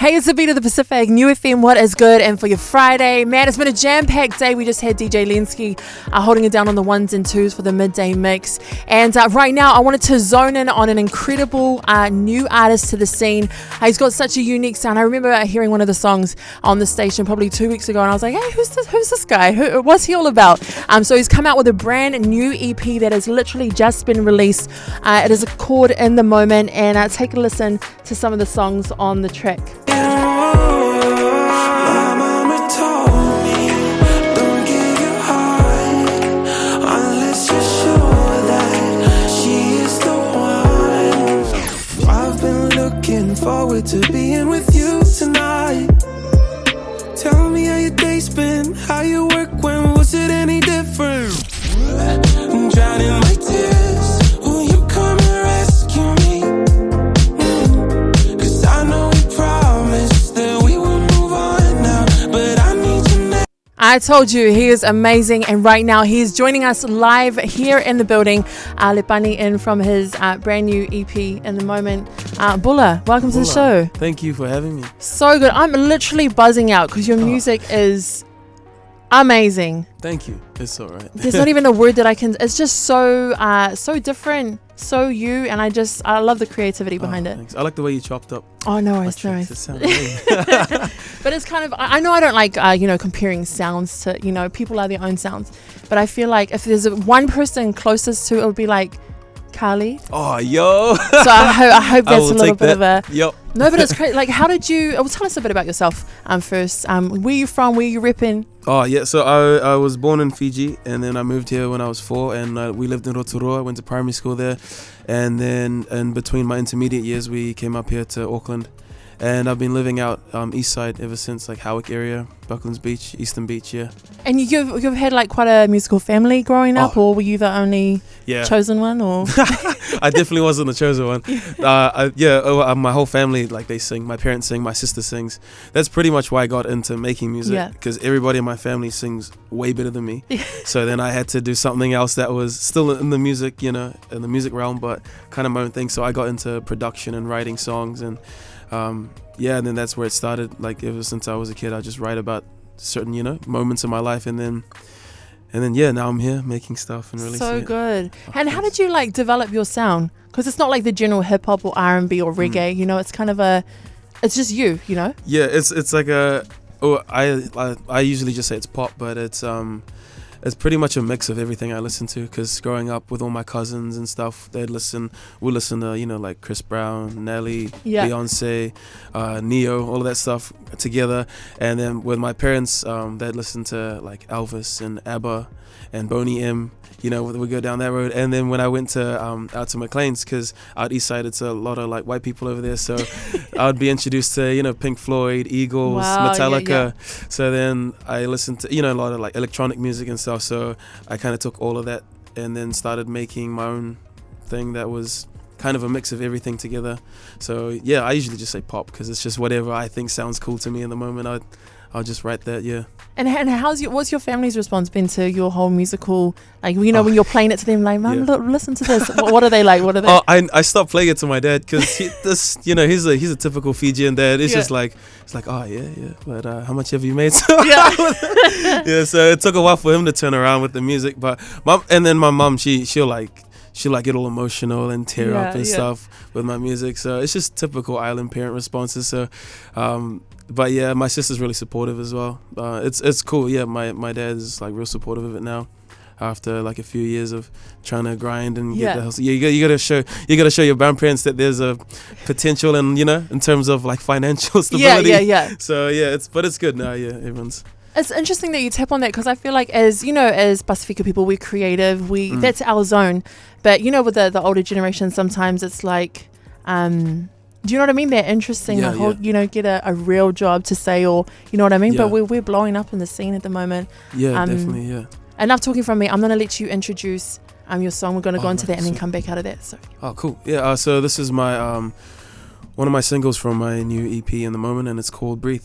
Hey, it's the Beat of the Pacific, New FM, what is good? And for your Friday, man, it's been a jam-packed day. We just had DJ Lenski holding it down on the ones and twos for the midday mix. And right now, I wanted to zone in on an incredible new artist to the scene. He's got such a unique sound. I remember hearing one of the songs on the station probably 2 weeks ago, and I was like, hey, who's this guy? What's he all about? So he's come out with a brand new EP that has literally just been released. It is called In the Moment, and take a listen to some of the songs on the track. Forward to being with you tonight. Tell me how your day's been, how you work, when was it any different? I'm drowning my tears. Will you come and rescue me? Cause I know we promised that we would move on now, but I need you now. I told you he is amazing, and right now he is joining us live here in the building. Lepani in from his brand new EP In the Moment. Bula, welcome to the show. Thank you for having me. So good. I'm literally buzzing out because your music is amazing. Thank you. It's all right. There's not even a word that I can. It's just so different, so you, and I love the creativity behind it. Thanks. I like the way you chopped up. Oh, no worries, no worries. It sounds amazing. But it's kind of, I know I don't like comparing sounds to, people are their own sounds, but I feel like if there's one person closest to it, would be like Carly. Oh, yo. So I hope that's a little bit of a. Yep. No, but it's crazy. Like, how did you? Well, tell us a bit about yourself. First, where you from? Where you repping? Oh yeah, so I was born in Fiji, and then I moved here when I was 4, and we lived in Rotorua. I went to primary school there, and then in between my intermediate years, we came up here to Auckland. And I've been living out east side ever since, like Howick area, Bucklands Beach, Eastern Beach, yeah. And you've had like quite a musical family growing up, or were you the only chosen one? Or I definitely wasn't the chosen one. My whole family, like, they sing. My parents sing, my sister sings. That's pretty much why I got into making music, because everybody in my family sings way better than me. So then I had to do something else that was still in the music, in the music realm, but kind of my own thing. So I got into production and writing songs, and and then that's where it started. Like, ever since I was a kid, I just write about certain, moments in my life, and then now I'm here making stuff and releasing it. So good. And how did you like develop your sound? Because it's not like the general hip hop or R&B or reggae. It's kind of it's just you. Yeah, it's like I usually just say it's pop, but it's pretty much a mix of everything I listen to, because growing up with all my cousins and stuff, we'll listen to, like Chris Brown, Nelly, Beyonce, Neo, all of that stuff together. And then with my parents, they'd listen to like Elvis and ABBA and Boney M. We go down that road. And then when I went to out to McLean's, because out east side it's a lot of like white people over there, so I would be introduced to Pink Floyd, Eagles, Metallica. So then I listened to a lot of like electronic music and stuff. So I kind of took all of that and then started making my own thing that was kind of a mix of everything together. So yeah, I usually just say pop, because it's just whatever I think sounds cool to me in the moment. I'll just write that, yeah. And what's your family's response been to your whole musical, like, when you're playing it to them, like, Mum, look, listen to this. What are they like? What are they? Oh, I stopped playing it to my dad, because he's a typical Fijian dad. It's just like, it's like, oh yeah, but how much have you made? So so it took a while for him to turn around with the music, but my mum, she'll get all emotional and tear up and stuff with my music. So it's just typical island parent responses. So but yeah, my sister's really supportive as well. It's cool. Yeah, my dad is like real supportive of it now, after like a few years of trying to grind and get the house. You gotta show your grandparents that there's a potential, and in terms of like financial stability. Yeah. So yeah, it's good now. Yeah, everyone's. It's interesting that you tap on that, because I feel like as Pasifika people, we're creative. That's our zone. But with the older generation, sometimes it's like, do you know what I mean? They're interesting. Get a real job to say, or you know what I mean. But we're blowing up in the scene at the moment. Yeah, definitely. Yeah. Enough talking from me. I'm gonna let you introduce your song. We're gonna go into that and then come back out of that. So. Oh, cool. Yeah. So this is my one of my singles from my new EP In the Moment, and it's called Breathe.